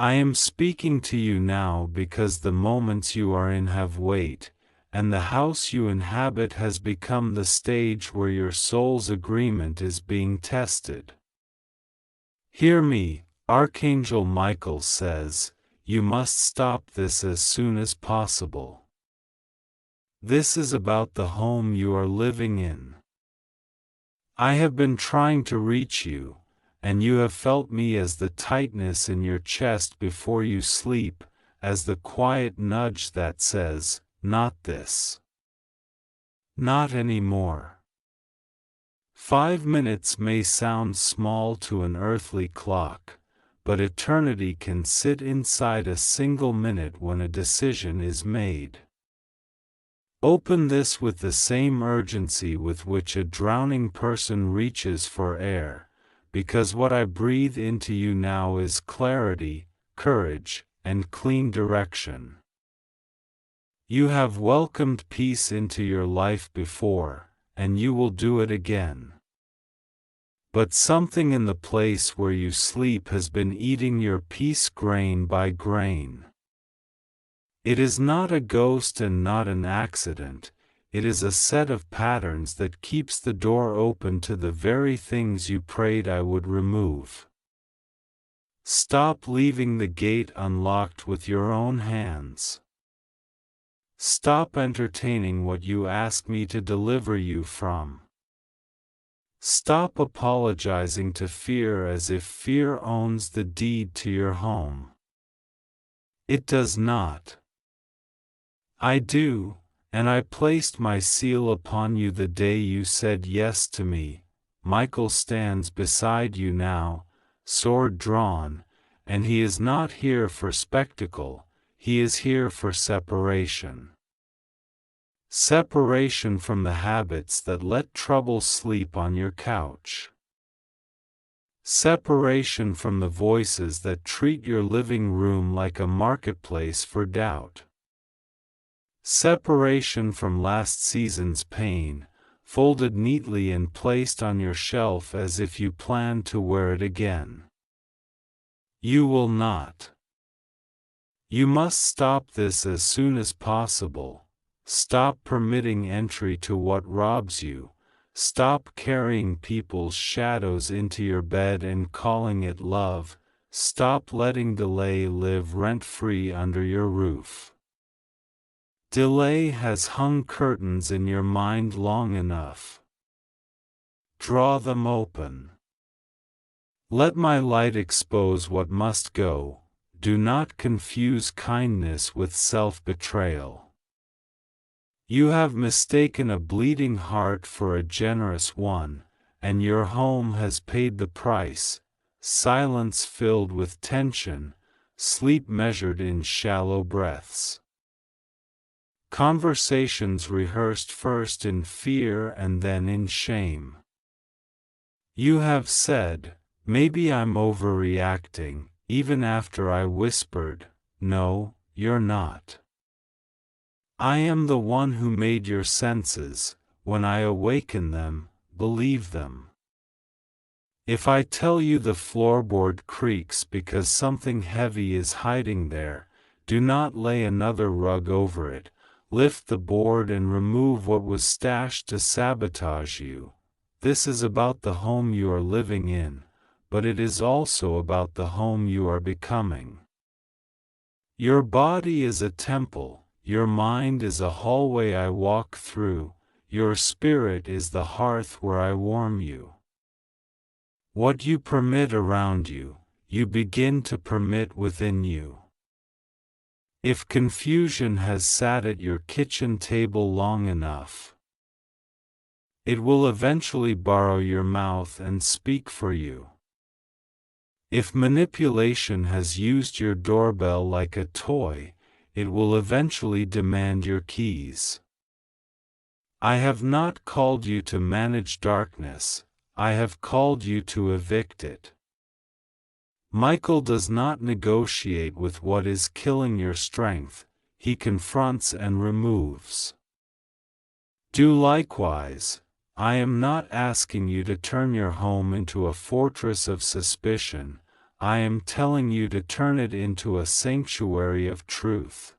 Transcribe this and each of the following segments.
I am speaking to you now because the moments you are in have weight, and the house you inhabit has become the stage where your soul's agreement is being tested. Hear me, Archangel Michael says, you must stop this as soon as possible. This is about the home you are living in. I have been trying to reach you, and you have felt me as the tightness in your chest before you sleep, as the quiet nudge that says, not this. Not anymore. 5 minutes may sound small to an earthly clock, but eternity can sit inside a single minute when a decision is made. Open this with the same urgency with which a drowning person reaches for air, because what I breathe into you now is clarity, courage, and clean direction. You have welcomed peace into your life before, and you will do it again. But something in the place where you sleep has been eating your peace grain by grain. It is not a ghost and not an accident, it is a set of patterns that keeps the door open to the very things you prayed I would remove. Stop leaving the gate unlocked with your own hands. Stop entertaining what you ask me to deliver you from. Stop apologizing to fear as if fear owns the deed to your home. It does not. I do, and I placed my seal upon you the day you said yes to me. Michael stands beside you now, sword drawn, and he is not here for spectacle, he is here for separation. Separation from the habits that let trouble sleep on your couch. Separation from the voices that treat your living room like a marketplace for doubt. Separation from last season's pain, folded neatly and placed on your shelf as if you planned to wear it again. You will not. You must stop this as soon as possible. Stop permitting entry to what robs you. Stop carrying people's shadows into your bed and calling it love. Stop letting delay live rent-free under your roof. Delay has hung curtains in your mind long enough. Draw them open. Let my light expose what must go. Do not confuse kindness with self-betrayal. You have mistaken a bleeding heart for a generous one, and your home has paid the price. Silence filled with tension, sleep measured in shallow breaths. Conversations rehearsed first in fear and then in shame. You have said, maybe I'm overreacting, even after I whispered, no, you're not. I am the one who made your senses, when I awaken them, believe them. If I tell you the floorboard creaks because something heavy is hiding there, do not lay another rug over it. Lift the board and remove what was stashed to sabotage you. This is about the home you are living in, but it is also about the home you are becoming. Your body is a temple, your mind is a hallway I walk through, your spirit is the hearth where I warm you. What you permit around you, you begin to permit within you. If confusion has sat at your kitchen table long enough, it will eventually borrow your mouth and speak for you. If manipulation has used your doorbell like a toy, it will eventually demand your keys. I have not called you to manage darkness, I have called you to evict it. Michael does not negotiate with what is killing your strength, he confronts and removes. Do likewise. I am not asking you to turn your home into a fortress of suspicion, I am telling you to turn it into a sanctuary of truth.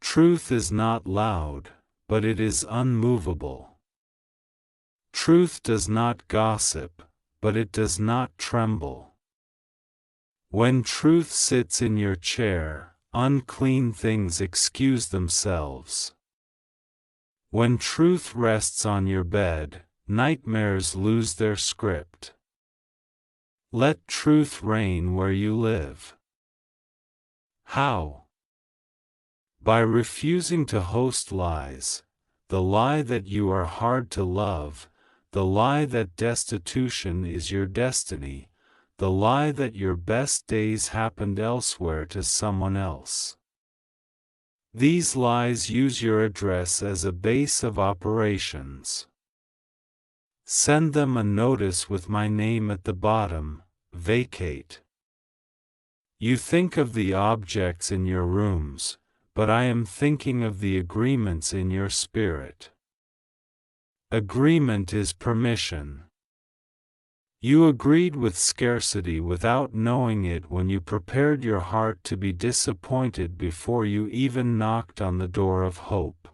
Truth is not loud, but it is unmovable. Truth does not gossip, but it does not tremble. When truth sits in your chair, unclean things excuse themselves. When truth rests on your bed, nightmares lose their script. Let truth reign where you live. How? By refusing to host lies, the lie that you are hard to love, the lie that destitution is your destiny, the lie that your best days happened elsewhere to someone else. These lies use your address as a base of operations. Send them a notice with my name at the bottom, vacate. You think of the objects in your rooms, but I am thinking of the agreements in your spirit. Agreement is permission. You agreed with scarcity without knowing it when you prepared your heart to be disappointed before you even knocked on the door of hope.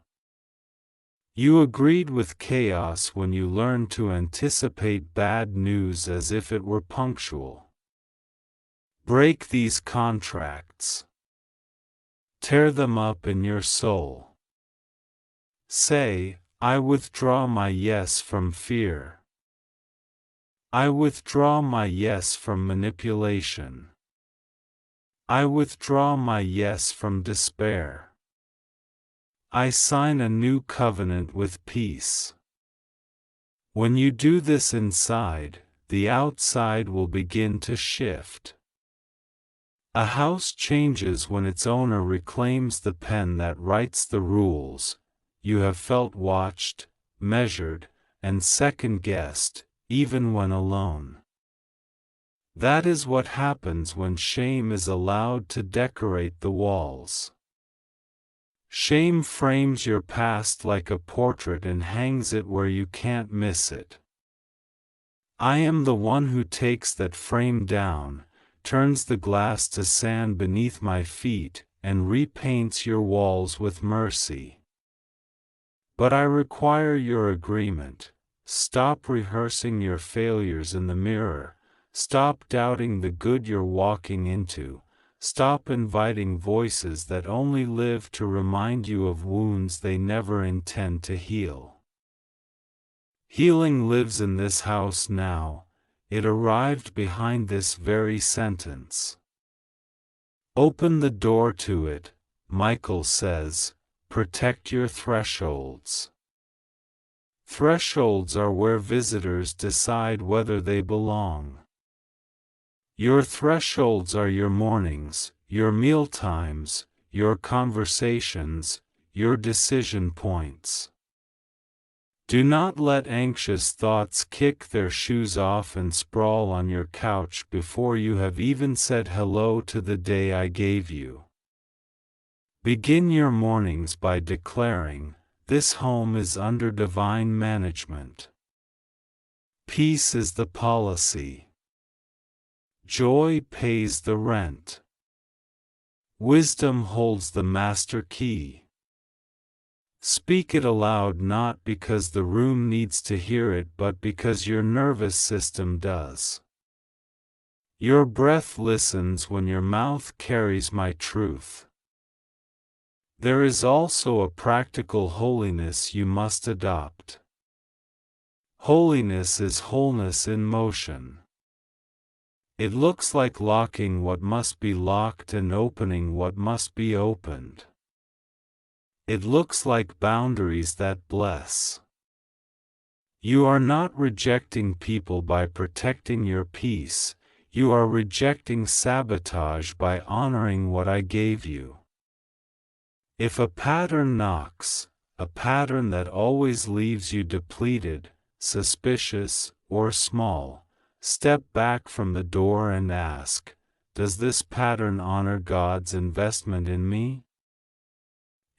You agreed with chaos when you learned to anticipate bad news as if it were punctual. Break these contracts. Tear them up in your soul. Say, I withdraw my yes from fear. I withdraw my yes from manipulation. I withdraw my yes from despair. I sign a new covenant with peace. When you do this inside, the outside will begin to shift. A house changes when its owner reclaims the pen that writes the rules. You have felt watched, measured, and second-guessed, even when alone. That is what happens when shame is allowed to decorate the walls. Shame frames your past like a portrait and hangs it where you can't miss it. I am the one who takes that frame down, turns the glass to sand beneath my feet, and repaints your walls with mercy. But I require your agreement. Stop rehearsing your failures in the mirror. Stop doubting the good you're walking into. Stop inviting voices that only live to remind you of wounds they never intend to heal. Healing lives in this house now. It arrived behind this very sentence. Open the door to it, Michael says. Protect your thresholds. Thresholds are where visitors decide whether they belong. Your thresholds are your mornings, your meal times, your conversations, your decision points. Do not let anxious thoughts kick their shoes off and sprawl on your couch before you have even said hello to the day I gave you. Begin your mornings by declaring, "This home is under divine management." Peace is the policy. Joy pays the rent. Wisdom holds the master key. Speak it aloud not because the room needs to hear it but because your nervous system does. Your breath listens when your mouth carries my truth. There is also a practical holiness you must adopt. Holiness is wholeness in motion. It looks like locking what must be locked and opening what must be opened. It looks like boundaries that bless. You are not rejecting people by protecting your peace, you are rejecting sabotage by honoring what I gave you. If a pattern knocks, a pattern that always leaves you depleted, suspicious, or small, step back from the door and ask, does this pattern honor God's investment in me?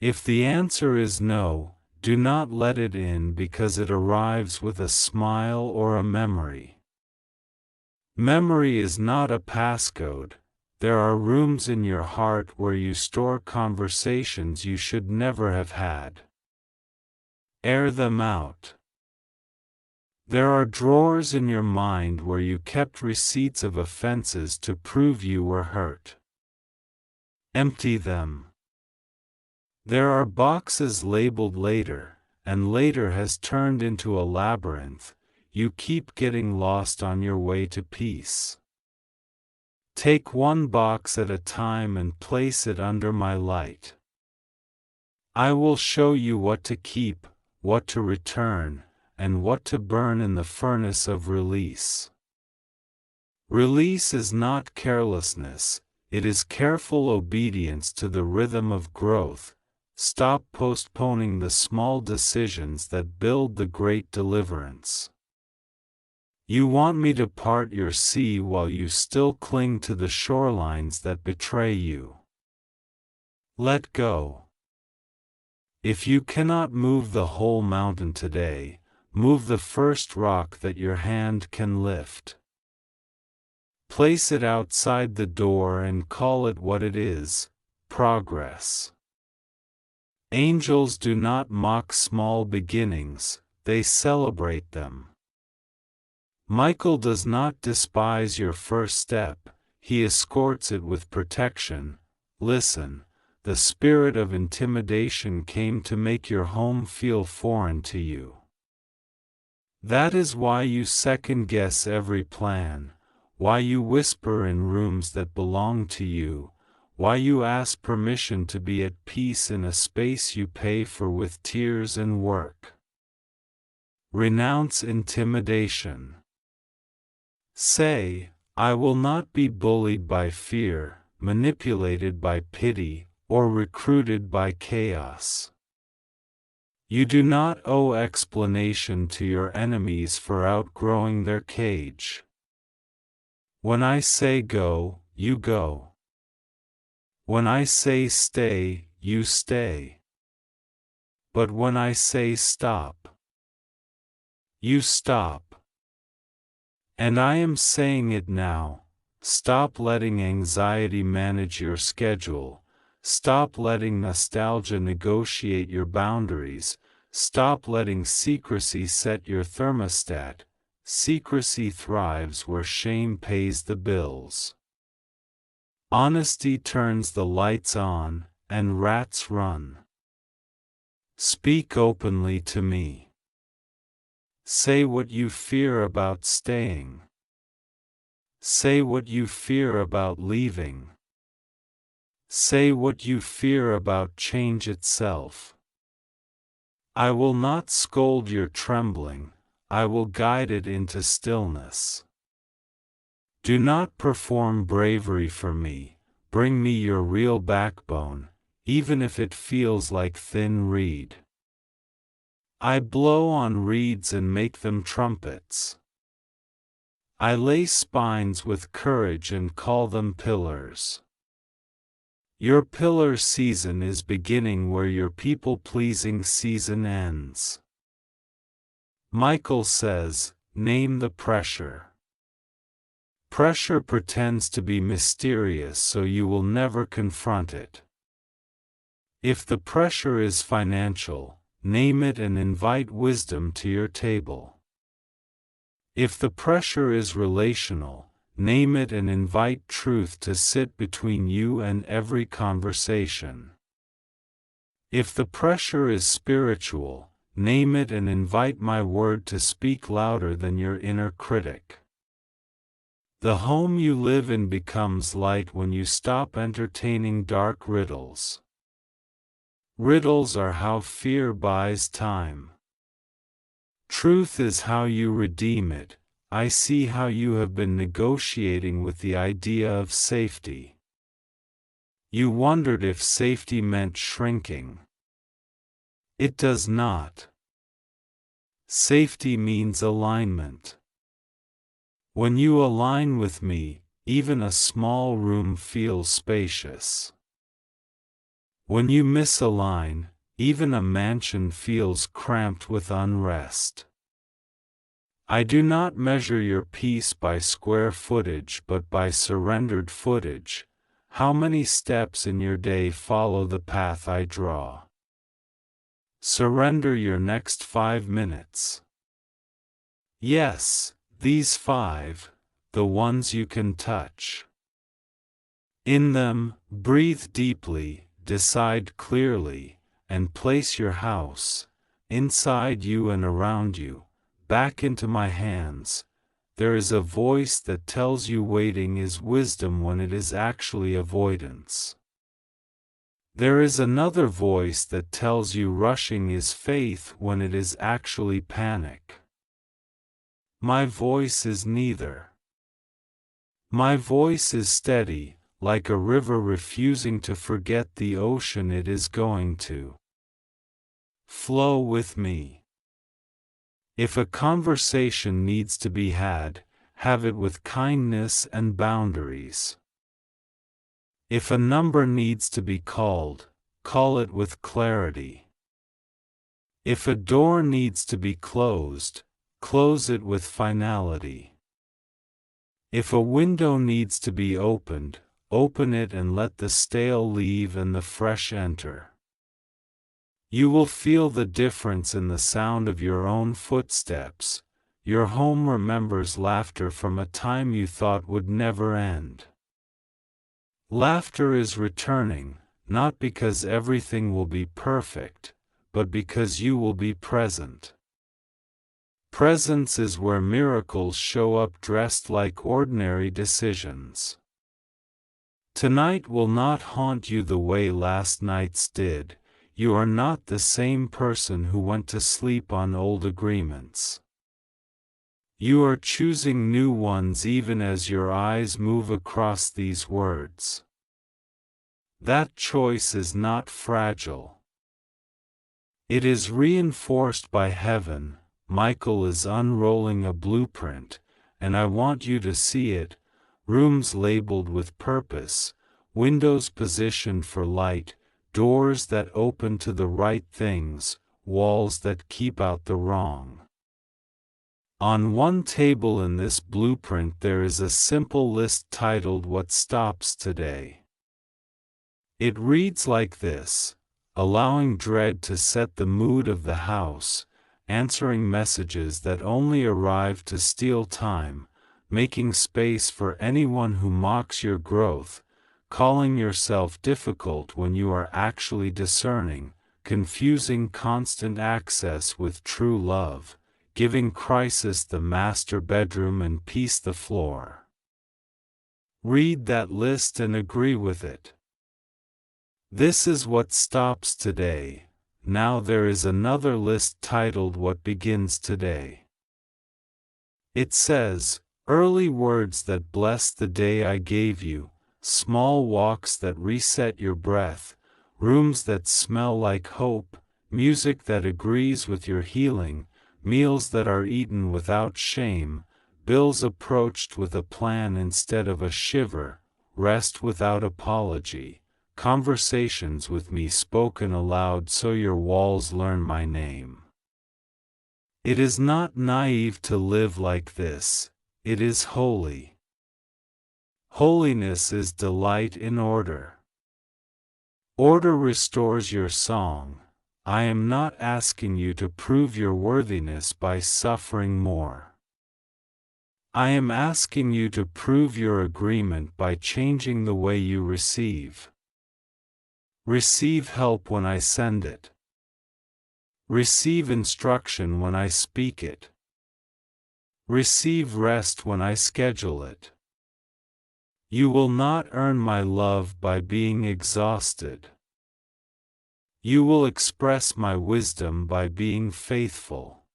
If the answer is no, do not let it in because it arrives with a smile or a memory. Memory is not a passcode. There are rooms in your heart where you store conversations you should never have had. Air them out. There are drawers in your mind where you kept receipts of offenses to prove you were hurt. Empty them. There are boxes labeled later, and later has turned into a labyrinth. You keep getting lost on your way to peace. Take one box at a time and place it under my light. I will show you what to keep, what to return, and what to burn in the furnace of release. Release is not carelessness, it is careful obedience to the rhythm of growth. Stop postponing the small decisions that build the great deliverance. You want me to part your sea while you still cling to the shorelines that betray you. Let go. If you cannot move the whole mountain today, move the first rock that your hand can lift. Place it outside the door and call it what it is: progress. Angels do not mock small beginnings, they celebrate them. Michael does not despise your first step, he escorts it with protection. Listen, the spirit of intimidation came to make your home feel foreign to you. That is why you second-guess every plan, why you whisper in rooms that belong to you, why you ask permission to be at peace in a space you pay for with tears and work. Renounce intimidation. Say, I will not be bullied by fear, manipulated by pity, or recruited by chaos. You do not owe explanation to your enemies for outgrowing their cage. When I say go, you go. When I say stay, you stay. But when I say stop, you stop. And I am saying it now. Stop letting anxiety manage your schedule. Stop letting nostalgia negotiate your boundaries. Stop letting secrecy set your thermostat. Secrecy thrives where shame pays the bills. Honesty turns the lights on, and rats run. Speak openly to me. Say what you fear about staying. Say what you fear about leaving. Say what you fear about change itself. I will not scold your trembling, I will guide it into stillness. Do not perform bravery for me, bring me your real backbone, even if it feels like thin reed. I blow on reeds and make them trumpets. I lay spines with courage and call them pillars. Your pillar season is beginning where your people-pleasing season ends. Michael says, name the pressure. Pressure pretends to be mysterious so you will never confront it. If the pressure is financial, name it and invite wisdom to your table. If the pressure is relational, name it and invite truth to sit between you and every conversation. If the pressure is spiritual, name it and invite my word to speak louder than your inner critic. The home you live in becomes light when you stop entertaining dark riddles. Riddles are how fear buys time. Truth is how you redeem it. I see how you have been negotiating with the idea of safety. You wondered if safety meant shrinking. It does not. Safety means alignment. When you align with me, even a small room feels spacious. When you misalign, even a mansion feels cramped with unrest. I do not measure your peace by square footage but by surrendered footage. How many steps in your day follow the path I draw? Surrender your next 5 minutes. Yes, these 5, the ones you can touch. In them, breathe deeply, decide clearly, and place your house, inside you and around you, back into my hands. There is a voice that tells you waiting is wisdom when it is actually avoidance. There is another voice that tells you rushing is faith when it is actually panic. My voice is neither. My voice is steady, like a river refusing to forget the ocean it is going to. Flow with me. If a conversation needs to be had, have it with kindness and boundaries. If a number needs to be called, call it with clarity. If a door needs to be closed, close it with finality. If a window needs to be opened, open it and let the stale leave and the fresh enter. You will feel the difference in the sound of your own footsteps. Your home remembers laughter from a time you thought would never end. Laughter is returning, not because everything will be perfect, but because you will be present. Presence is where miracles show up dressed like ordinary decisions. Tonight will not haunt you the way last night's did. You are not the same person who went to sleep on old agreements. You are choosing new ones even as your eyes move across these words. That choice is not fragile. It is reinforced by heaven. Michael is unrolling a blueprint, and I want you to see it. Rooms labeled with purpose, windows positioned for light, doors that open to the right things, walls that keep out the wrong. On one table in this blueprint there is a simple list titled "What Stops Today?" It reads like this: allowing dread to set the mood of the house, answering messages that only arrive to steal time, making space for anyone who mocks your growth, calling yourself difficult when you are actually discerning, confusing constant access with true love, giving crisis the master bedroom and peace the floor. Read that list and agree with it. This is what stops today. Now there is another list titled "What Begins Today?" It says, early words that bless the day I gave you, small walks that reset your breath, rooms that smell like hope, music that agrees with your healing, meals that are eaten without shame, bills approached with a plan instead of a shiver, rest without apology, conversations with me spoken aloud so your walls learn my name. It is not naive to live like this, it is holy. Holiness is delight in order. Order restores your song. I am not asking you to prove your worthiness by suffering more. I am asking you to prove your agreement by changing the way you receive. Receive help when I send it. Receive instruction when I speak it. Receive rest when I schedule it. You will not earn my love by being exhausted. You will express my wisdom by being faithful.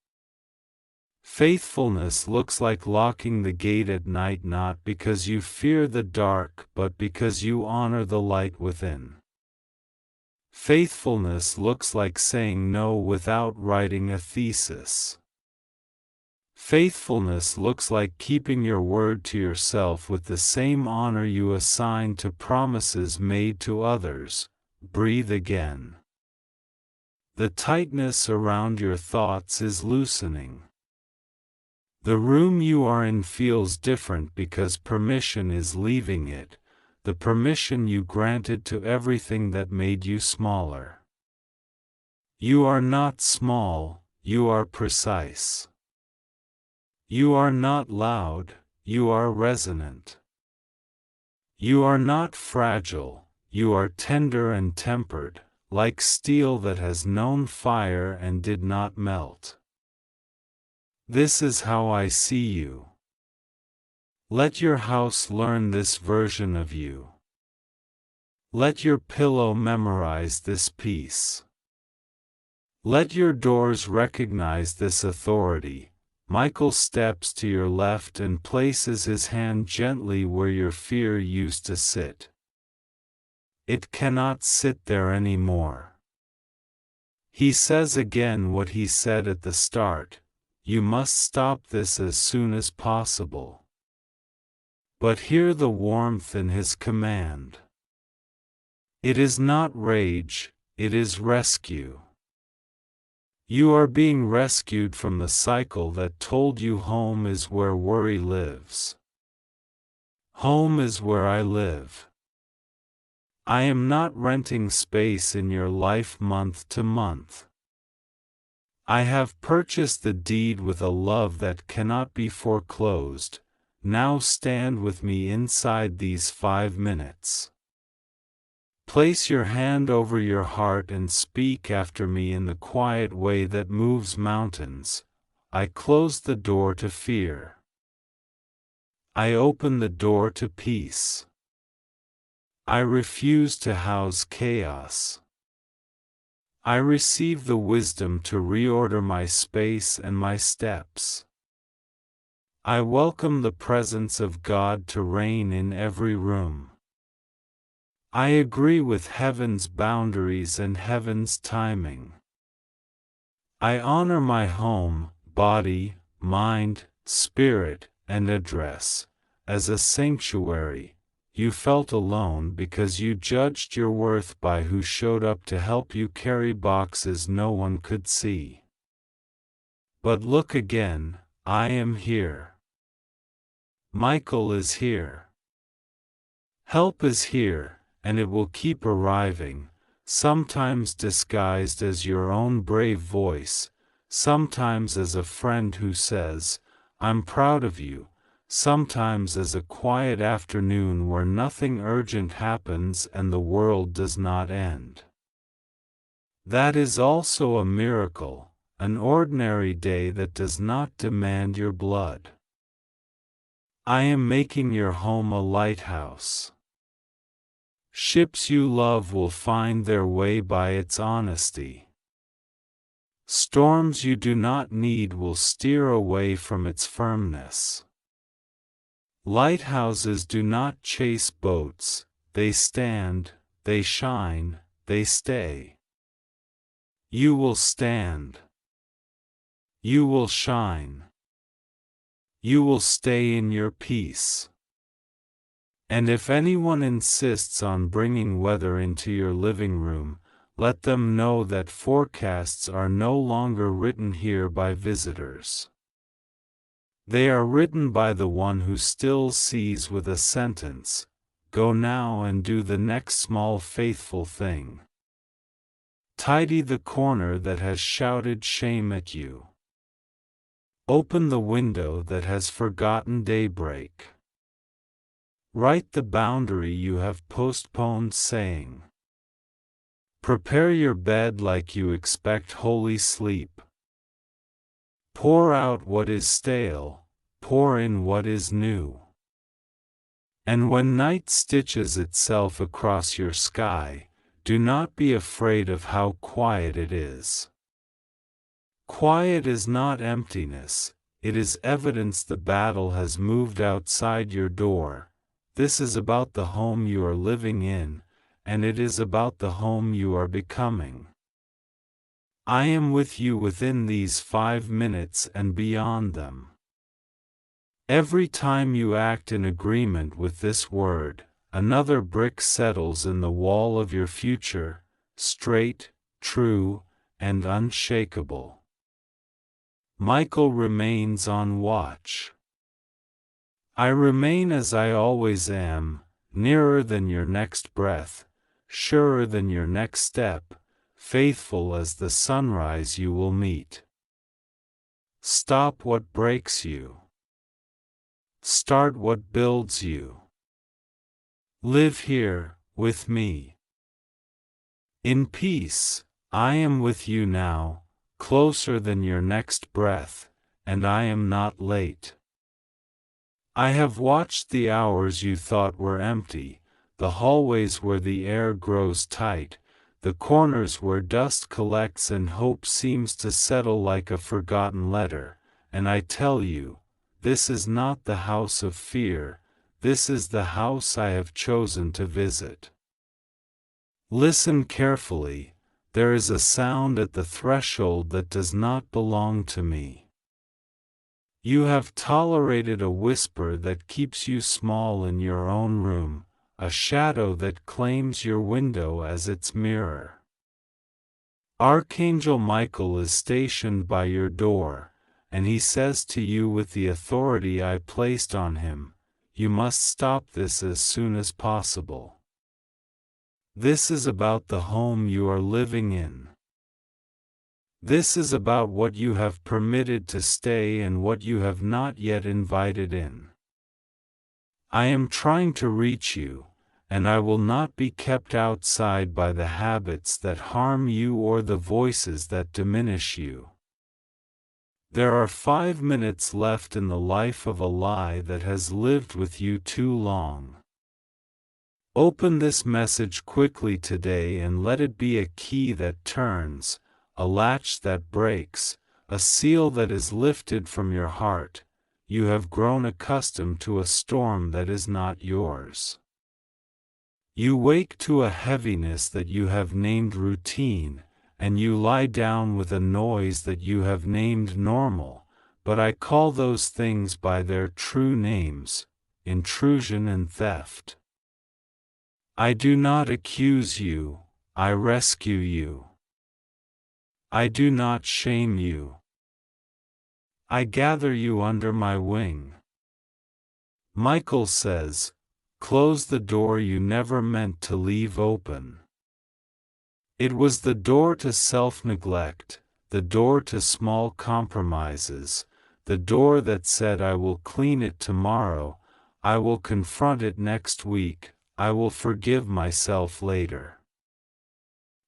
Faithfulness looks like locking the gate at night not because you fear the dark but because you honor the light within. Faithfulness looks like saying no without writing a thesis. Faithfulness looks like keeping your word to yourself with the same honor you assign to promises made to others. Breathe again. The tightness around your thoughts is loosening. The room you are in feels different because permission is leaving it, the permission you granted to everything that made you smaller. You are not small, you are precise. You are not loud, you are resonant. You are not fragile, you are tender and tempered, like steel that has known fire and did not melt. This is how I see you. Let your house learn this version of you. Let your pillow memorize this peace. Let your doors recognize this authority. Michael steps to your left and places his hand gently where your fear used to sit. It cannot sit there anymore. He says again what he said at the start. You must stop this as soon as possible. But hear the warmth in his command. It is not rage, it is rescue. You are being rescued from the cycle that told you home is where worry lives. Home is where I live. I am not renting space in your life month to month. I have purchased the deed with a love that cannot be foreclosed. Now stand with me inside these 5 minutes. Place your hand over your heart and speak after me in the quiet way that moves mountains. I close the door to fear. I open the door to peace. I refuse to house chaos. I receive the wisdom to reorder my space and my steps. I welcome the presence of God to reign in every room. I agree with heaven's boundaries and heaven's timing. I honor my home, body, mind, spirit, and address as a sanctuary. You felt alone because you judged your worth by who showed up to help you carry boxes no one could see. But look again, I am here. Michael is here. Help is here, and it will keep arriving, sometimes disguised as your own brave voice, sometimes as a friend who says, I'm proud of you, sometimes as a quiet afternoon where nothing urgent happens and the world does not end. That is also a miracle, an ordinary day that does not demand your blood. I am making your home a lighthouse. Ships you love will find their way by its honesty. Storms you do not need will steer away from its firmness. Lighthouses do not chase boats, they stand, they shine, they stay. You will stand. You will shine. You will stay in your peace. And if anyone insists on bringing weather into your living room, let them know that forecasts are no longer written here by visitors. They are written by the one who still sees with a sentence, go now and do the next small faithful thing. Tidy the corner that has shouted shame at you. Open the window that has forgotten daybreak. Write the boundary you have postponed saying. Prepare your bed like you expect holy sleep. Pour out what is stale, pour in what is new. And when night stitches itself across your sky, do not be afraid of how quiet it is. Quiet is not emptiness, it is evidence the battle has moved outside your door. This is about the home you are living in, and it is about the home you are becoming. I am with you within these 5 minutes and beyond them. Every time you act in agreement with this word, another brick settles in the wall of your future, straight, true, and unshakable. Michael remains on watch. I remain as I always am, nearer than your next breath, surer than your next step, faithful as the sunrise you will meet. Stop what breaks you. Start what builds you. Live here, with me. In peace, I am with you now, closer than your next breath, and I am not late. I have watched the hours you thought were empty, the hallways where the air grows tight, the corners where dust collects and hope seems to settle like a forgotten letter, and I tell you, this is not the house of fear, this is the house I have chosen to visit. Listen carefully, there is a sound at the threshold that does not belong to me. You have tolerated a whisper that keeps you small in your own room, a shadow that claims your window as its mirror. Archangel Michael is stationed by your door, and he says to you with the authority I placed on him, you must stop this as soon as possible. This is about the home you are living in. This is about what you have permitted to stay and what you have not yet invited in. I am trying to reach you, and I will not be kept outside by the habits that harm you or the voices that diminish you. There are 5 minutes left in the life of a lie that has lived with you too long. Open this message quickly today and let it be a key that turns, a latch that breaks, a seal that is lifted from your heart. You have grown accustomed to a storm that is not yours. You wake to a heaviness that you have named routine, and you lie down with a noise that you have named normal, but I call those things by their true names, intrusion and theft. I do not accuse you, I rescue you. I do not shame you. I gather you under my wing. Michael says, close the door you never meant to leave open. It was the door to self-neglect, the door to small compromises, the door that said I will clean it tomorrow, I will confront it next week, I will forgive myself later.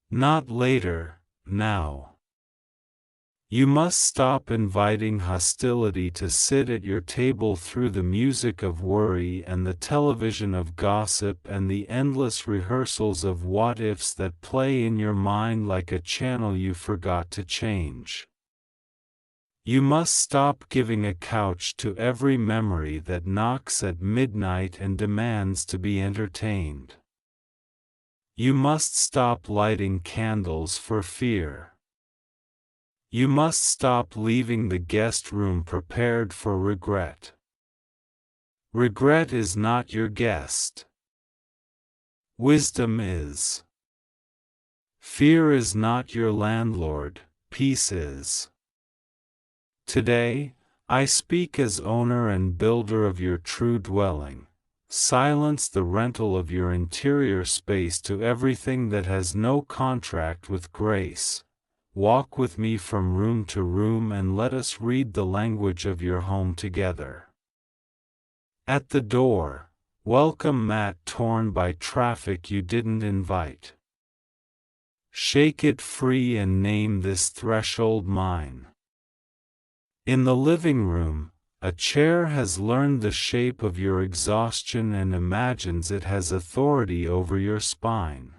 Not later, now. You must stop inviting hostility to sit at your table through the music of worry and the television of gossip and the endless rehearsals of what-ifs that play in your mind like a channel you forgot to change. You must stop giving a couch to every memory that knocks at midnight and demands to be entertained. You must stop lighting candles for fear. You must stop leaving the guest room prepared for regret. Regret is not your guest. Wisdom is. Fear is not your landlord, peace is. Today, I speak as owner and builder of your true dwelling. Silence the rental of your interior space to everything that has no contract with grace. Walk with me from room to room and let us read the language of your home together. At the door, welcome mat torn by traffic you didn't invite. Shake it free and name this threshold mine. In the living room, a chair has learned the shape of your exhaustion and imagines it has authority over your spine.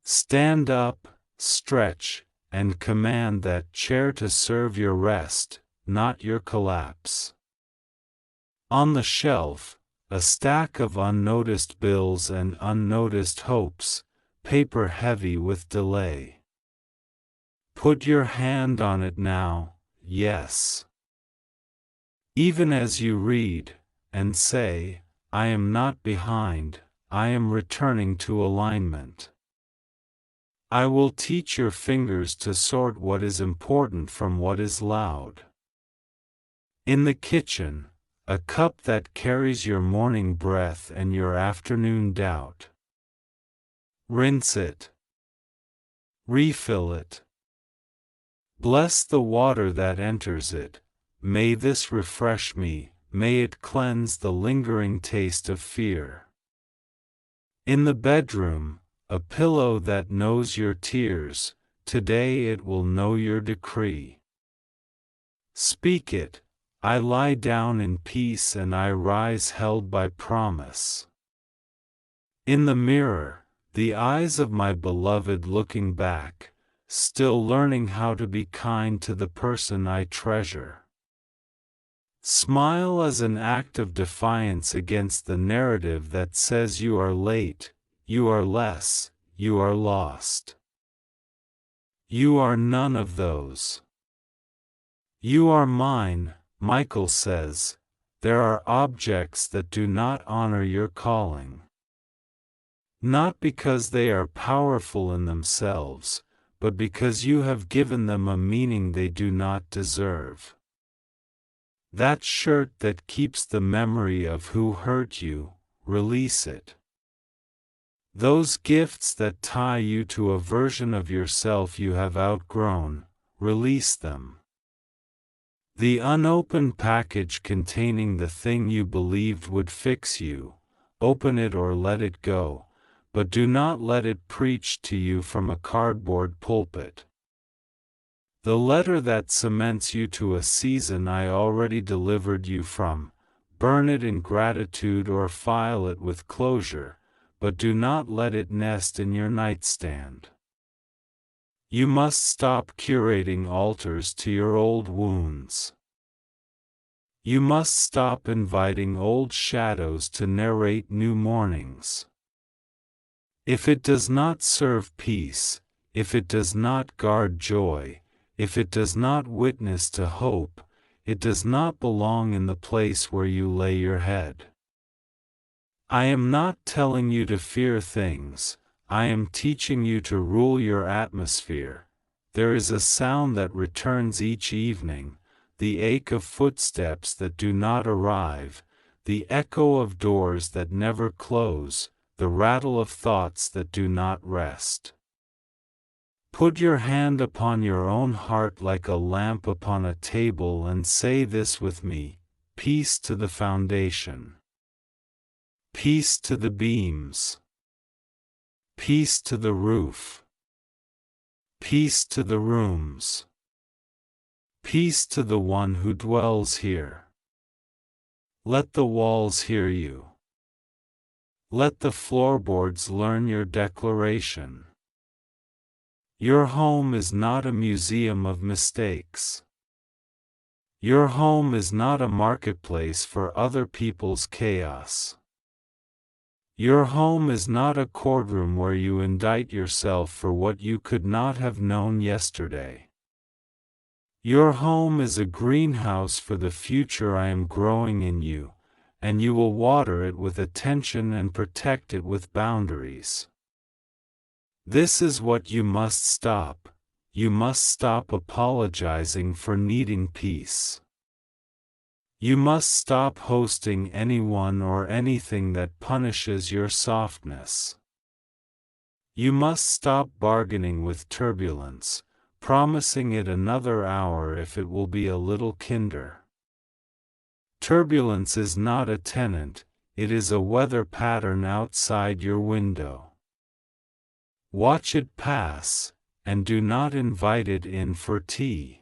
Stand up, stretch, and command that chair to serve your rest, not your collapse. On the shelf, a stack of unnoticed bills and unnoticed hopes, paper heavy with delay. Put your hand on it now, yes. Even as you read, and say, I am not behind, I am returning to alignment. I will teach your fingers to sort what is important from what is loud. In the kitchen, a cup that carries your morning breath and your afternoon doubt. Rinse it. Refill it. Bless the water that enters it. May this refresh me, may it cleanse the lingering taste of fear. In the bedroom, a pillow that knows your tears, today it will know your decree. Speak it, I lie down in peace and I rise held by promise. In the mirror, the eyes of my beloved looking back, still learning how to be kind to the person I treasure. Smile as an act of defiance against the narrative that says you are late, you are less, you are lost. You are none of those. You are mine, Michael says. There are objects that do not honor your calling. Not because they are powerful in themselves, but because you have given them a meaning they do not deserve. That shirt that keeps the memory of who hurt you, release it. Those gifts that tie you to a version of yourself you have outgrown, release them. The unopened package containing the thing you believed would fix you, open it or let it go, but do not let it preach to you from a cardboard pulpit. The letter that cements you to a season I already delivered you from, burn it in gratitude or file it with closure, but do not let it nest in your nightstand. You must stop curating altars to your old wounds. You must stop inviting old shadows to narrate new mornings. If it does not serve peace, if it does not guard joy, if it does not witness to hope, it does not belong in the place where you lay your head. I am not telling you to fear things, I am teaching you to rule your atmosphere. There is a sound that returns each evening, the ache of footsteps that do not arrive, the echo of doors that never close, the rattle of thoughts that do not rest. Put your hand upon your own heart like a lamp upon a table and say this with me: peace to the foundation. Peace to the beams. Peace to the roof. Peace to the rooms. Peace to the one who dwells here. Let the walls hear you. Let the floorboards learn your declaration. Your home is not a museum of mistakes. Your home is not a marketplace for other people's chaos. Your home is not a courtroom where you indict yourself for what you could not have known yesterday. Your home is a greenhouse for the future I am growing in you, and you will water it with attention and protect it with boundaries. This is what you must stop. You must stop apologizing for needing peace. You must stop hosting anyone or anything that punishes your softness. You must stop bargaining with turbulence, promising it another hour if it will be a little kinder. Turbulence is not a tenant, it is a weather pattern outside your window. Watch it pass, and do not invite it in for tea.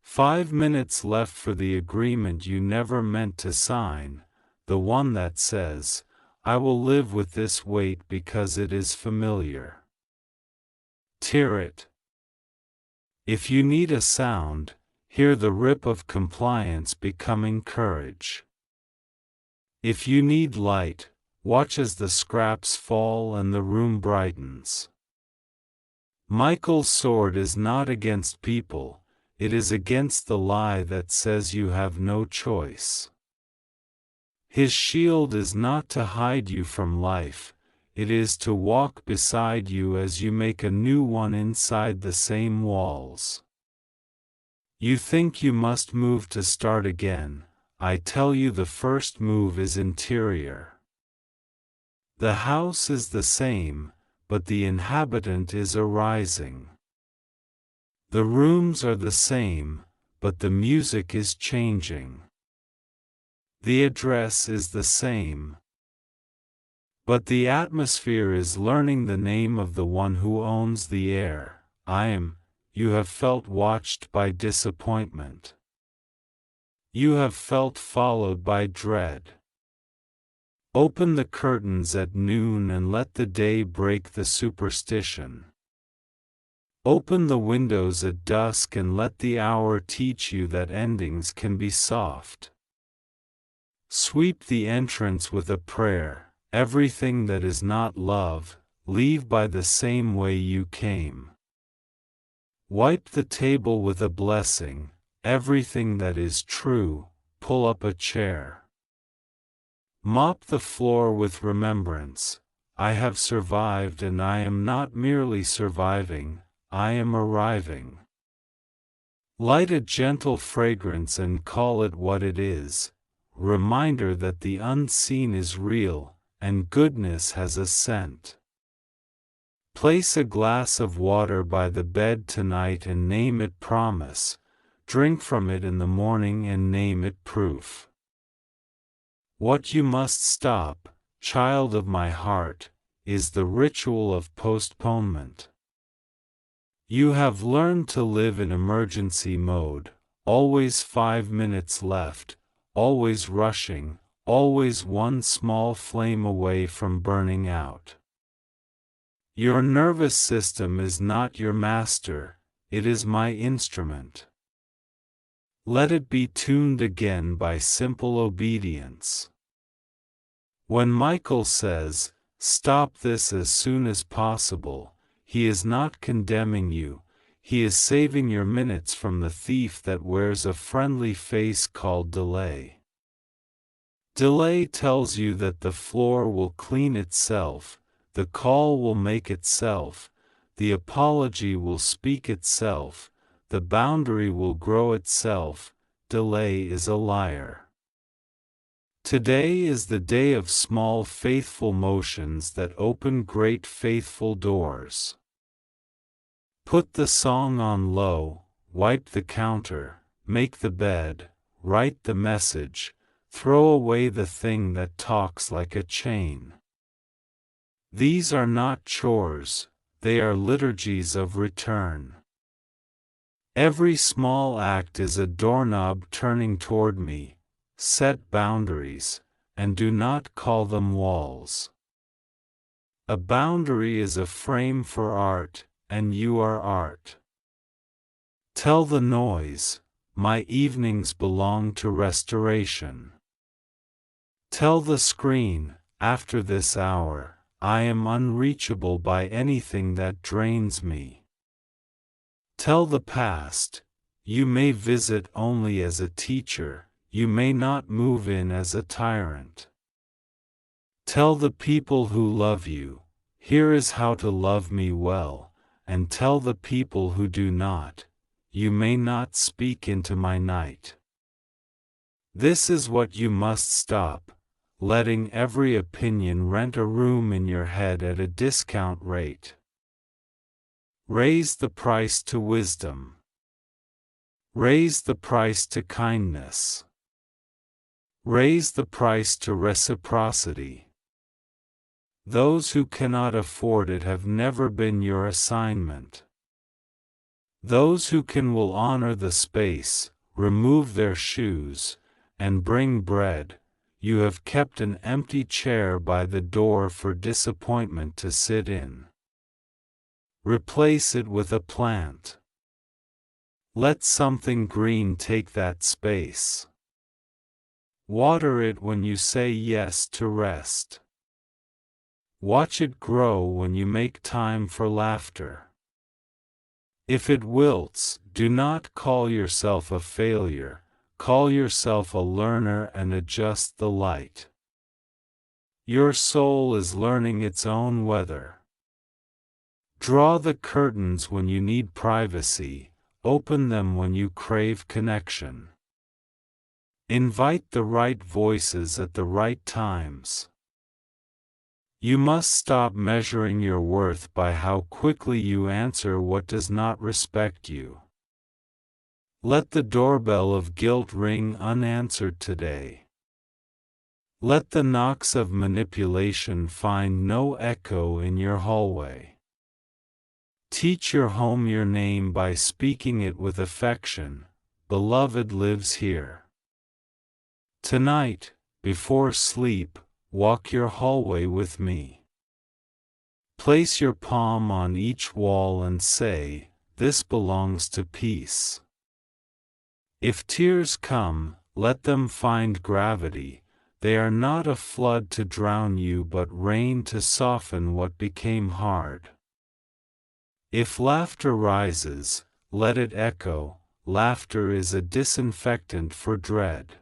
5 minutes left for the agreement you never meant to sign, the one that says, I will live with this weight because it is familiar. Tear it. If you need a sound, hear the rip of compliance becoming courage. If you need light, watch as the scraps fall and the room brightens. Michael's sword is not against people, it is against the lie that says you have no choice. His shield is not to hide you from life, it is to walk beside you as you make a new one inside the same walls. You think you must move to start again. I tell you, the first move is interior. The house is the same, but the inhabitant is arising. The rooms are the same, but the music is changing. The address is the same, but the atmosphere is learning the name of the one who owns the air. You have felt watched by disappointment. You have felt followed by dread. Open the curtains at noon and let the day break the superstition. Open the windows at dusk and let the hour teach you that endings can be soft. Sweep the entrance with a prayer. Everything that is not love, leave by the same way you came. Wipe the table with a blessing. Everything that is true, pull up a chair. Mop the floor with remembrance. I have survived, and I am not merely surviving, I am arriving. Light a gentle fragrance and call it what it is. Reminder that the unseen is real, and goodness has a scent. Place a glass of water by the bed tonight and name it promise. Drink from it in the morning and name it proof. What you must stop, child of my heart, is the ritual of postponement. You have learned to live in emergency mode, always 5 minutes left, always rushing, always one small flame away from burning out. Your nervous system is not your master, it is my instrument. Let it be tuned again by simple obedience. When Michael says, "Stop this as soon as possible," he is not condemning you, he is saving your minutes from the thief that wears a friendly face called delay. Delay tells you that the floor will clean itself, the call will make itself, the apology will speak itself, the boundary will grow itself. Delay is a liar. Today is the day of small faithful motions that open great faithful doors. Put the song on low, wipe the counter, make the bed, write the message, throw away the thing that talks like a chain. These are not chores, they are liturgies of return. Every small act is a doorknob turning toward me. Set boundaries, and do not call them walls. A boundary is a frame for art, and you are art. Tell the noise, my evenings belong to restoration. Tell the screen, after this hour, I am unreachable by anything that drains me. Tell the past, you may visit only as a teacher, you may not move in as a tyrant. Tell the people who love you, here is how to love me well, and tell the people who do not, you may not speak into my night. This is what you must stop, letting every opinion rent a room in your head at a discount rate. Raise the price to wisdom. Raise the price to kindness. Raise the price to reciprocity. Those who cannot afford it have never been your assignment. Those who can will honor the space, remove their shoes, and bring bread. You have kept an empty chair by the door for disappointment to sit in. Replace it with a plant. Let something green take that space. Water it when you say yes to rest. Watch it grow when you make time for laughter. If it wilts, do not call yourself a failure, call yourself a learner and adjust the light. Your soul is learning its own weather. Draw the curtains when you need privacy, open them when you crave connection. Invite the right voices at the right times. You must stop measuring your worth by how quickly you answer what does not respect you. Let the doorbell of guilt ring unanswered today. Let the knocks of manipulation find no echo in your hallway. Teach your home your name by speaking it with affection. Beloved lives here. Tonight, before sleep, walk your hallway with me. Place your palm on each wall and say, "This belongs to peace." If tears come, let them find gravity. They are not a flood to drown you but rain to soften what became hard. If laughter rises, let it echo. Laughter is a disinfectant for dread.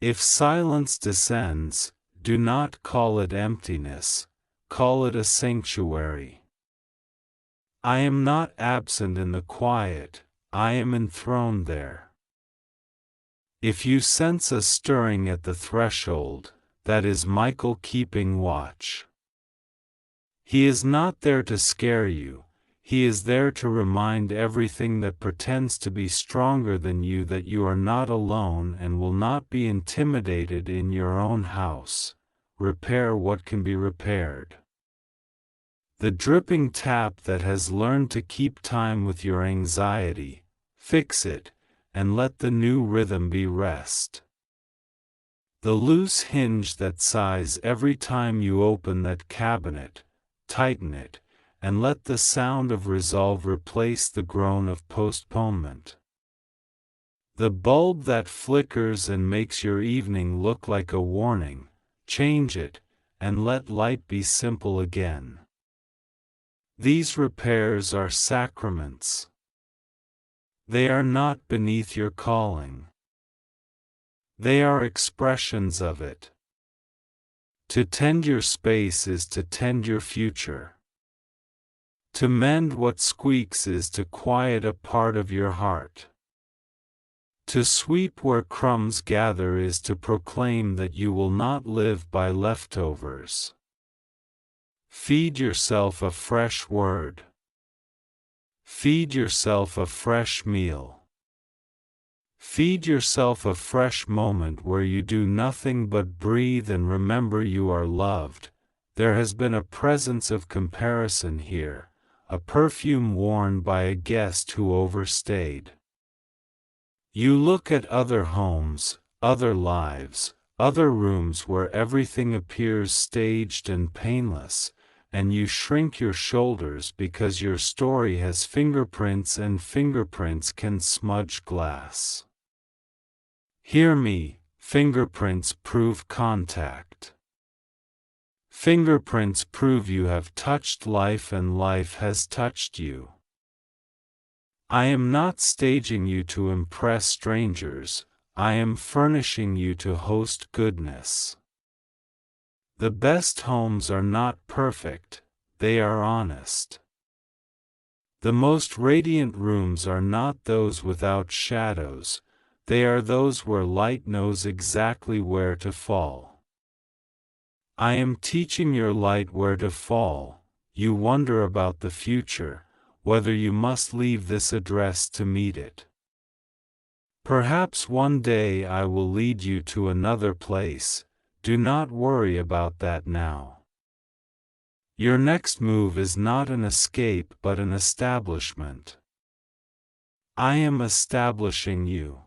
If silence descends, do not call it emptiness, call it a sanctuary. I am not absent in the quiet, I am enthroned there. If you sense a stirring at the threshold, that is Michael keeping watch. He is not there to scare you, he is there to remind everything that pretends to be stronger than you that you are not alone and will not be intimidated in your own house. Repair what can be repaired. The dripping tap that has learned to keep time with your anxiety, fix it, and let the new rhythm be rest. The loose hinge that sighs every time you open that cabinet, tighten it, and let the sound of resolve replace the groan of postponement. The bulb that flickers and makes your evening look like a warning, change it, and let light be simple again. These repairs are sacraments. They are not beneath your calling. They are expressions of it. To tend your space is to tend your future. To mend what squeaks is to quiet a part of your heart. To sweep where crumbs gather is to proclaim that you will not live by leftovers. Feed yourself a fresh word. Feed yourself a fresh meal. Feed yourself a fresh moment where you do nothing but breathe and remember you are loved. There has been a presence of comparison here, a perfume worn by a guest who overstayed. You look at other homes, other lives, other rooms where everything appears staged and painless, and you shrink your shoulders because your story has fingerprints and fingerprints can smudge glass. Hear me, fingerprints prove contact. Fingerprints prove you have touched life and life has touched you. I am not staging you to impress strangers, I am furnishing you to host goodness. The best homes are not perfect, they are honest. The most radiant rooms are not those without shadows, they are those where light knows exactly where to fall. I am teaching your light where to fall. You wonder about the future, whether you must leave this address to meet it. Perhaps one day I will lead you to another place. Do not worry about that now. Your next move is not an escape but an establishment. I am establishing you.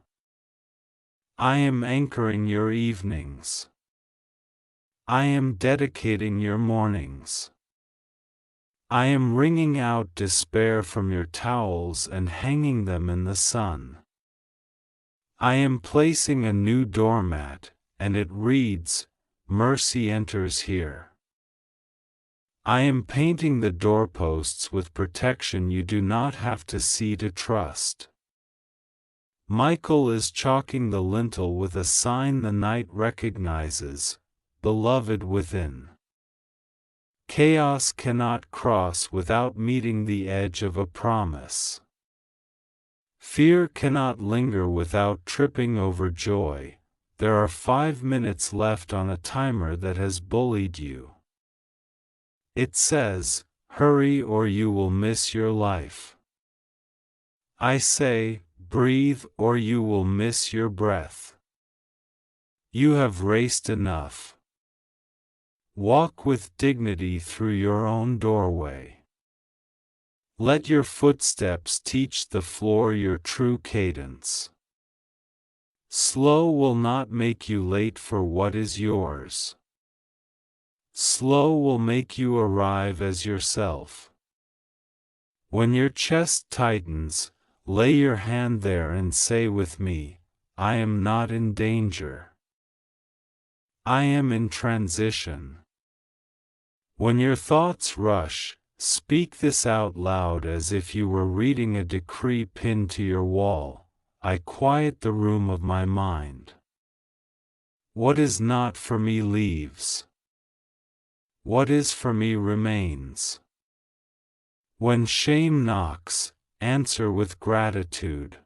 I am anchoring your evenings. I am dedicating your mornings. I am wringing out despair from your towels and hanging them in the sun. I am placing a new doormat, and it reads, "Mercy enters here." I am painting the doorposts with protection you do not have to see to trust. Michael is chalking the lintel with a sign the night recognizes, beloved within. Chaos cannot cross without meeting the edge of a promise. Fear cannot linger without tripping over joy. There are 5 minutes left on a timer that has bullied you. It says, hurry or you will miss your life. I say, breathe or you will miss your breath. You have raced enough. Walk with dignity through your own doorway. Let your footsteps teach the floor your true cadence. Slow will not make you late for what is yours. Slow will make you arrive as yourself. When your chest tightens, lay your hand there and say with me, I am not in danger. I am in transition. When your thoughts rush, speak this out loud as if you were reading a decree pinned to your wall. I quiet the room of my mind. What is not for me leaves. What is for me remains. When shame knocks, answer with gratitude.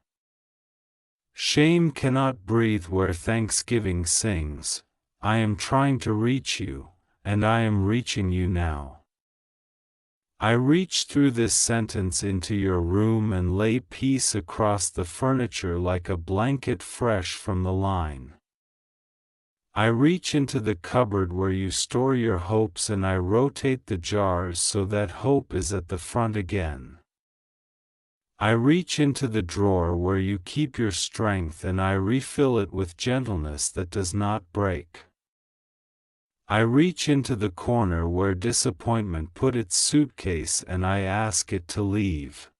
Shame cannot breathe where thanksgiving sings. I am trying to reach you, and I am reaching you now. I reach through this sentence into your room and lay peace across the furniture like a blanket fresh from the line. I reach into the cupboard where you store your hopes and I rotate the jars so that hope is at the front again. I reach into the drawer where you keep your strength and I refill it with gentleness that does not break. I reach into the corner where disappointment put its suitcase and I ask it to leave.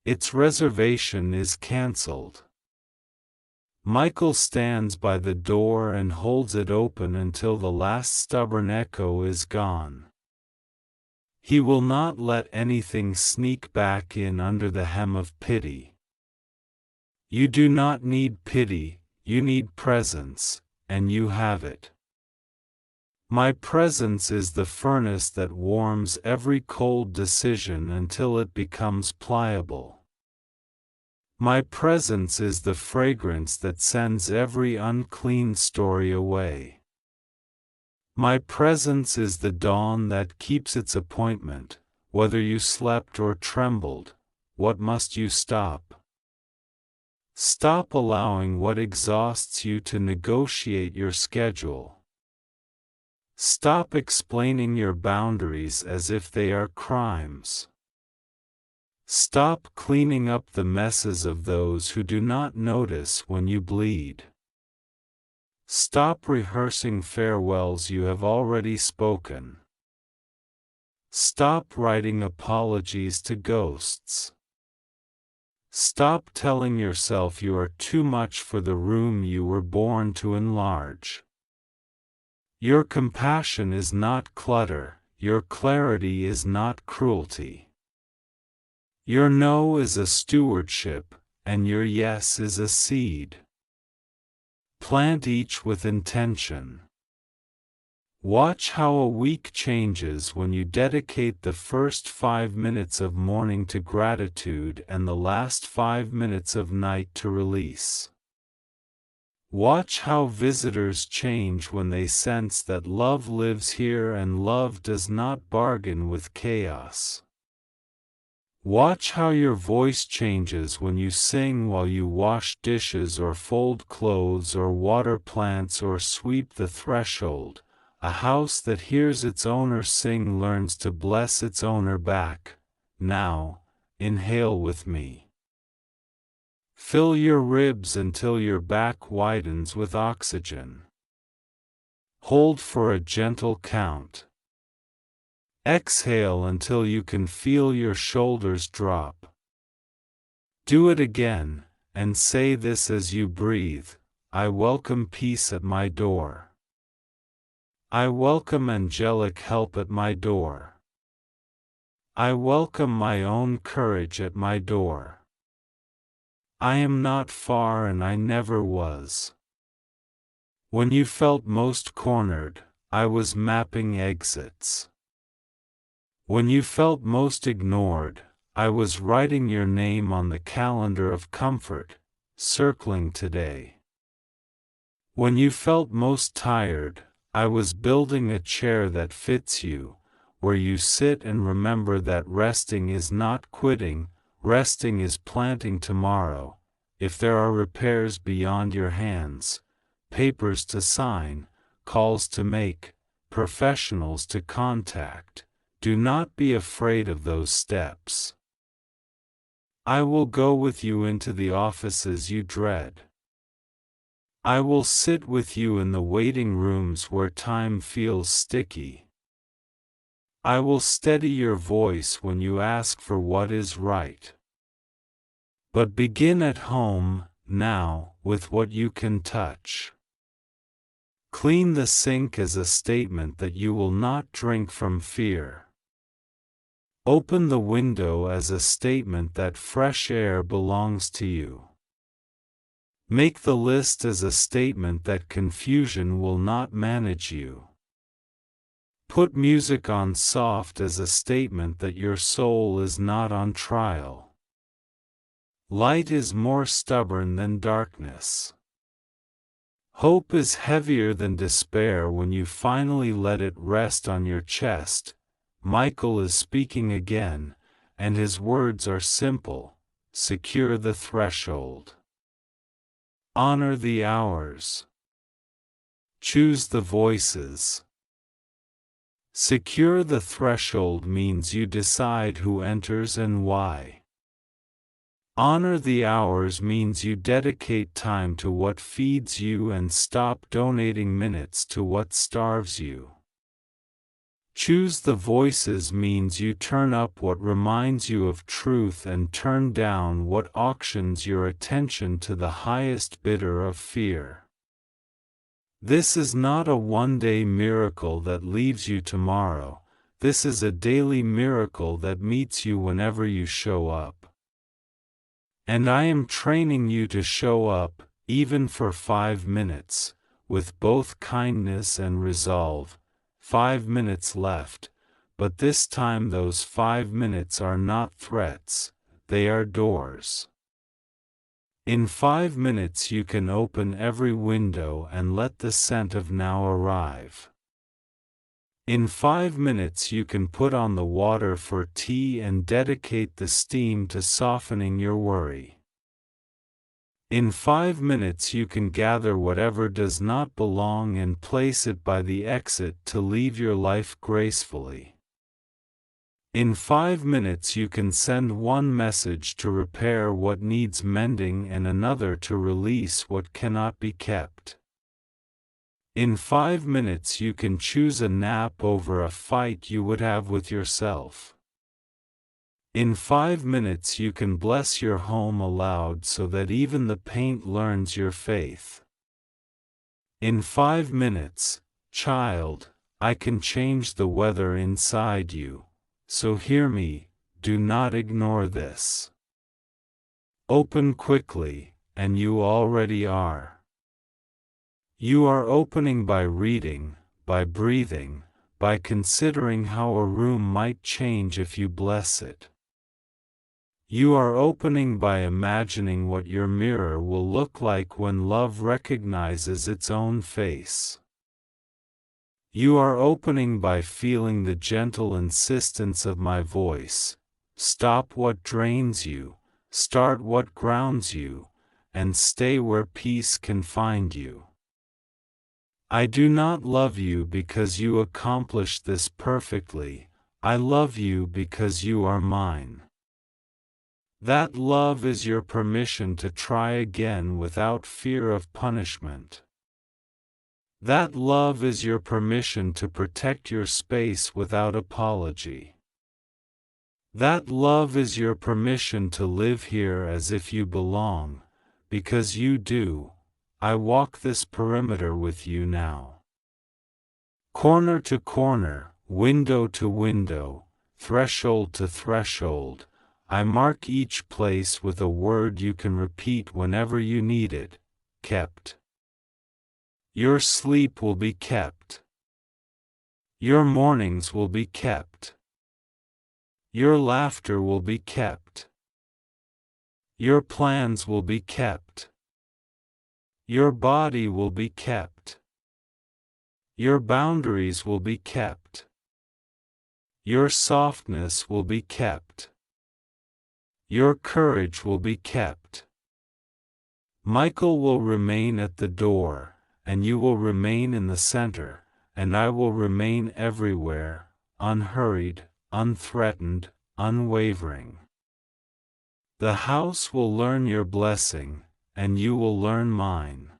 Its reservation is cancelled. Michael stands by the door and holds it open until the last stubborn echo is gone. He will not let anything sneak back in under the hem of pity. You do not need pity, you need presence, and you have it. My presence is the furnace that warms every cold decision until it becomes pliable. My presence is the fragrance that sends every unclean story away. My presence is the dawn that keeps its appointment, whether you slept or trembled. What must you stop? Stop allowing what exhausts you to negotiate your schedule. Stop explaining your boundaries as if they are crimes. Stop cleaning up the messes of those who do not notice when you bleed. Stop rehearsing farewells you have already spoken. Stop writing apologies to ghosts. Stop telling yourself you are too much for the room you were born to enlarge. Your compassion is not clutter, your clarity is not cruelty. Your no is a stewardship, and your yes is a seed. Plant each with intention. Watch how a week changes when you dedicate the first 5 minutes of morning to gratitude and the last 5 minutes of night to release. Watch how visitors change when they sense that love lives here and love does not bargain with chaos. Watch how your voice changes when you sing while you wash dishes or fold clothes or water plants or sweep the threshold. A house that hears its owner sing learns to bless its owner back. Now, inhale with me. Fill your ribs until your back widens with oxygen. Hold for a gentle count. Exhale until you can feel your shoulders drop. Do it again, and say this as you breathe, I welcome peace at my door. I welcome angelic help at my door. I welcome my own courage at my door. I am not far and I never was. When you felt most cornered, I was mapping exits. When you felt most ignored, I was writing your name on the calendar of comfort, circling today. When you felt most tired, I was building a chair that fits you, where you sit and remember that resting is not quitting, resting is planting tomorrow. If there are repairs beyond your hands, papers to sign, calls to make, professionals to contact, do not be afraid of those steps. I will go with you into the offices you dread. I will sit with you in the waiting rooms where time feels sticky. I will steady your voice when you ask for what is right. But begin at home, now, with what you can touch. Clean the sink as a statement that you will not drink from fear. Open the window as a statement that fresh air belongs to you. Make the list as a statement that confusion will not manage you. Put music on soft as a statement that your soul is not on trial. Light is more stubborn than darkness. Hope is heavier than despair when you finally let it rest on your chest. Michael is speaking again, and his words are simple: secure the threshold. Honor the hours. Choose the voices. Secure the threshold means you decide who enters and why. Honor the hours means you dedicate time to what feeds you and stop donating minutes to what starves you. Choose the voices means you turn up what reminds you of truth and turn down what auctions your attention to the highest bidder of fear. This is not a one-day miracle that leaves you tomorrow. This is a daily miracle that meets you whenever you show up. And I am training you to show up, even for 5 minutes, with both kindness and resolve. 5 minutes left, but this time those 5 minutes are not threats, they are doors. In 5 minutes you can open every window and let the scent of now arrive. In 5 minutes you can put on the water for tea and dedicate the steam to softening your worry. In 5 minutes you can gather whatever does not belong and place it by the exit to leave your life gracefully. In 5 minutes you can send one message to repair what needs mending and another to release what cannot be kept. In 5 minutes you can choose a nap over a fight you would have with yourself. In 5 minutes you can bless your home aloud so that even the paint learns your faith. In 5 minutes, child, I can change the weather inside you, so hear me, do not ignore this. Open quickly, and you already are. You are opening by reading, by breathing, by considering how a room might change if you bless it. You are opening by imagining what your mirror will look like when love recognizes its own face. You are opening by feeling the gentle insistence of my voice: stop what drains you, start what grounds you, and stay where peace can find you. I do not love you because you accomplished this perfectly, I love you because you are mine. That love is your permission to try again without fear of punishment. That love is your permission to protect your space without apology. That love is your permission to live here as if you belong, because you do. I walk this perimeter with you now. Corner to corner, window to window, threshold to threshold, I mark each place with a word you can repeat whenever you need it: kept. Your sleep will be kept. Your mornings will be kept. Your laughter will be kept. Your plans will be kept. Your body will be kept. Your boundaries will be kept. Your softness will be kept. Your courage will be kept. Michael will remain at the door, and you will remain in the center, and I will remain everywhere, unhurried, unthreatened, unwavering. The house will learn your blessing, and you will learn mine.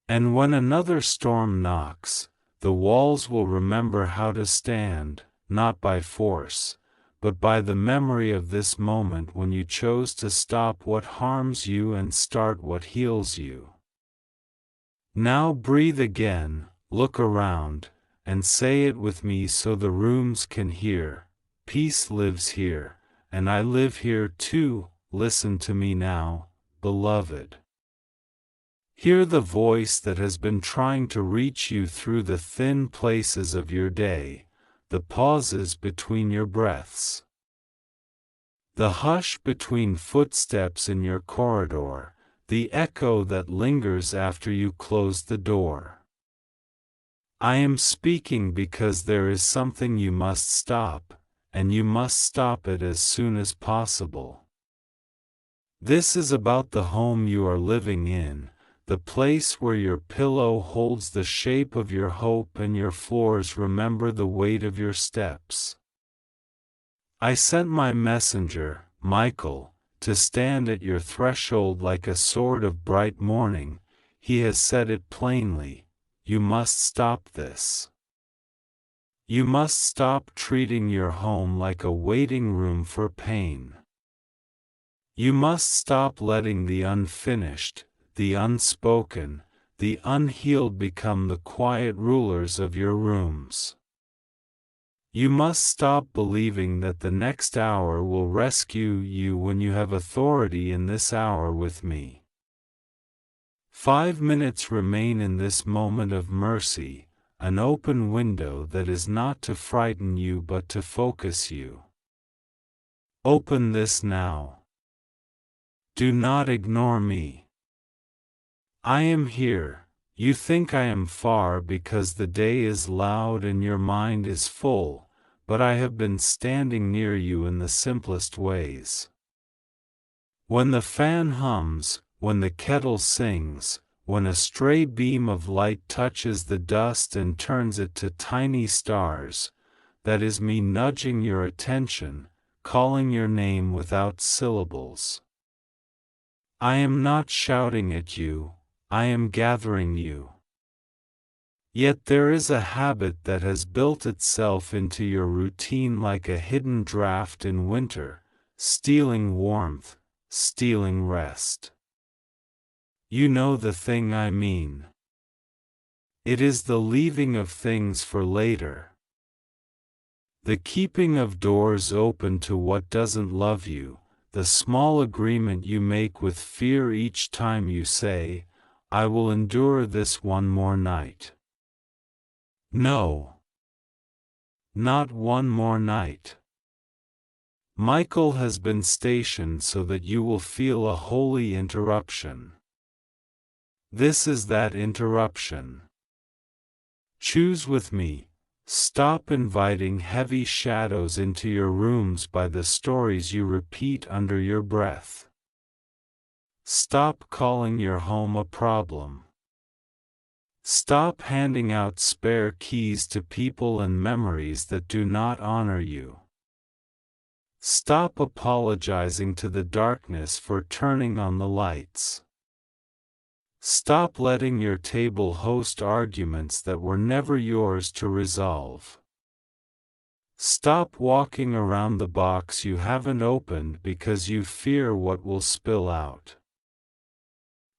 And when another storm knocks, the walls will remember how to stand, not by force, but by the memory of this moment when you chose to stop what harms you and start what heals you. Now breathe again, look around, and say it with me so the rooms can hear. Peace lives here, and I live here too. Listen to me now, beloved. Hear the voice that has been trying to reach you through the thin places of your day, the pauses between your breaths, the hush between footsteps in your corridor, the echo that lingers after you close the door. I am speaking because there is something you must stop, and you must stop it as soon as possible. This is about the home you are living in, the place where your pillow holds the shape of your hope and your floors remember the weight of your steps. I sent my messenger, Michael, to stand at your threshold like a sword of bright morning. He has said it plainly, you must stop this. You must stop treating your home like a waiting room for pain. You must stop letting the unfinished, the unspoken, the unhealed become the quiet rulers of your rooms. You must stop believing that the next hour will rescue you when you have authority in this hour with me. 5 minutes remain in this moment of mercy, an open window that is not to frighten you but to focus you. Open this now. Do not ignore me. I am here. You think I am far because the day is loud and your mind is full, but I have been standing near you in the simplest ways. When the fan hums, when the kettle sings, when a stray beam of light touches the dust and turns it to tiny stars, that is me nudging your attention, calling your name without syllables. I am not shouting at you, I am gathering you. Yet there is a habit that has built itself into your routine like a hidden draft in winter, stealing warmth, stealing rest. You know the thing I mean. It is the leaving of things for later. The keeping of doors open to what doesn't love you, the small agreement you make with fear each time you say, I will endure this one more night. No. Not one more night. Michael has been stationed so that you will feel a holy interruption. This is that interruption. Choose with me. Stop inviting heavy shadows into your rooms by the stories you repeat under your breath. Stop calling your home a problem. Stop handing out spare keys to people and memories that do not honor you. Stop apologizing to the darkness for turning on the lights. Stop letting your table host arguments that were never yours to resolve. Stop walking around the box you haven't opened because you fear what will spill out.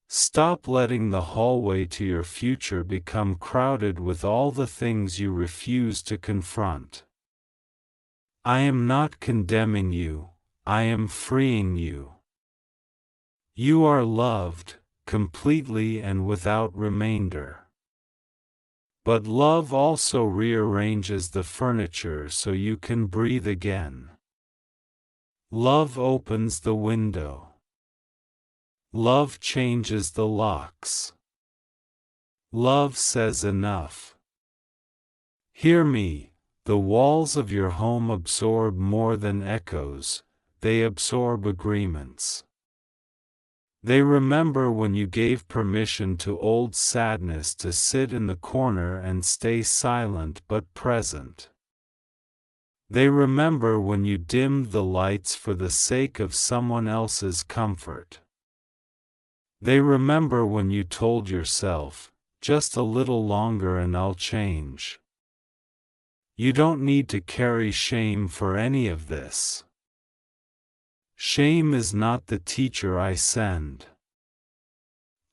Stop letting the hallway to your future become crowded with all the things you refuse to confront. I am not condemning you, I am freeing you. You are loved, completely and without remainder. But love also rearranges the furniture so you can breathe again. Love opens the window. Love changes the locks. Love says enough. Hear me, the walls of your home absorb more than echoes, they absorb agreements. They remember when you gave permission to old sadness to sit in the corner and stay silent but present. They remember when you dimmed the lights for the sake of someone else's comfort. They remember when you told yourself, just a little longer and I'll change. You don't need to carry shame for any of this. Shame is not the teacher I send.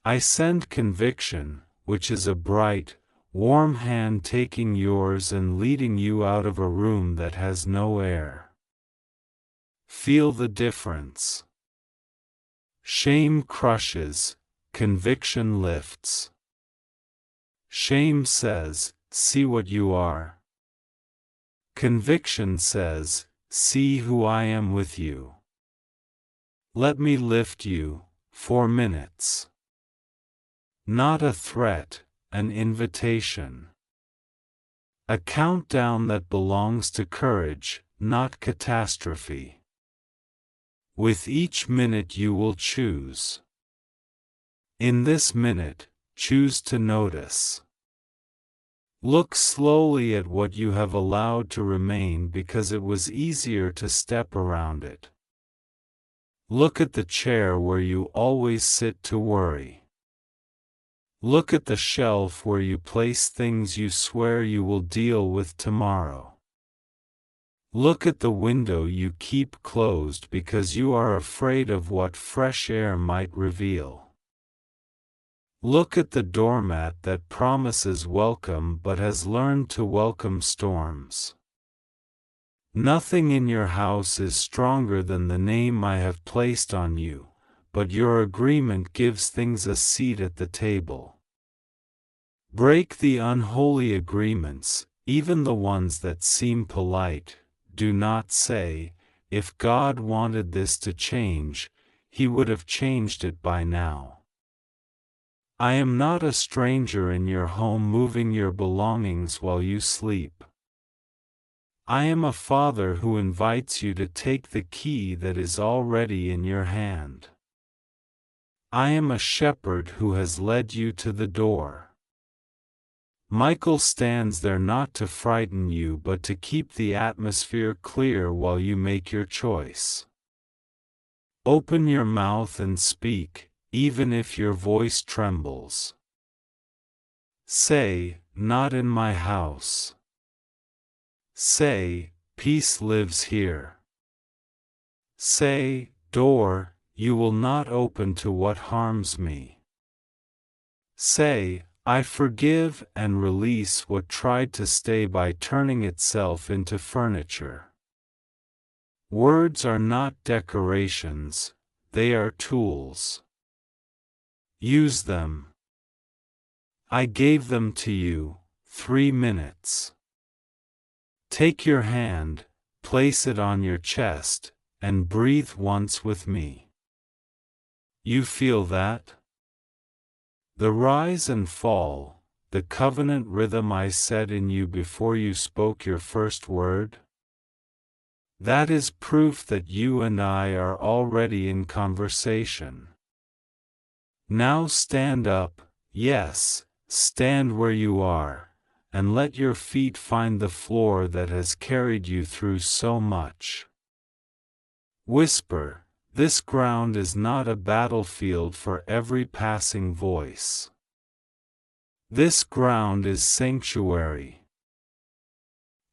I send conviction, which is a bright, warm hand taking yours and leading you out of a room that has no air. Feel the difference. Shame crushes, conviction lifts. Shame says, see what you are. Conviction says, see who I am with you. Let me lift you, 4 minutes. Not a threat, an invitation. A countdown that belongs to courage, not catastrophe. With each minute you will choose. In this minute, choose to notice. Look slowly at what you have allowed to remain because it was easier to step around it. Look at the chair where you always sit to worry. Look at the shelf where you place things you swear you will deal with tomorrow. Look at the window you keep closed because you are afraid of what fresh air might reveal. Look at the doormat that promises welcome but has learned to welcome storms. Nothing in your house is stronger than the name I have placed on you, but your agreement gives things a seat at the table. Break the unholy agreements, even the ones that seem polite. Do not say, if God wanted this to change, He would have changed it by now. I am not a stranger in your home moving your belongings while you sleep. I am a father who invites you to take the key that is already in your hand. I am a shepherd who has led you to the door. Michael stands there not to frighten you but to keep the atmosphere clear while you make your choice. Open your mouth and speak, even if your voice trembles. Say, not in my house. Say, peace lives here. Say, door, you will not open to what harms me. Say, I forgive and release what tried to stay by turning itself into furniture. Words are not decorations, they are tools. Use them. I gave them to you, 3 minutes. Take your hand, place it on your chest, and breathe once with me. You feel that? The rise and fall, the covenant rhythm I set in you before you spoke your first word? That is proof that you and I are already in conversation. Now stand up, yes, stand where you are, and let your feet find the floor that has carried you through so much. Whisper, this ground is not a battlefield for every passing voice. This ground is sanctuary.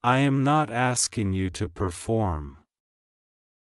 I am not asking you to perform.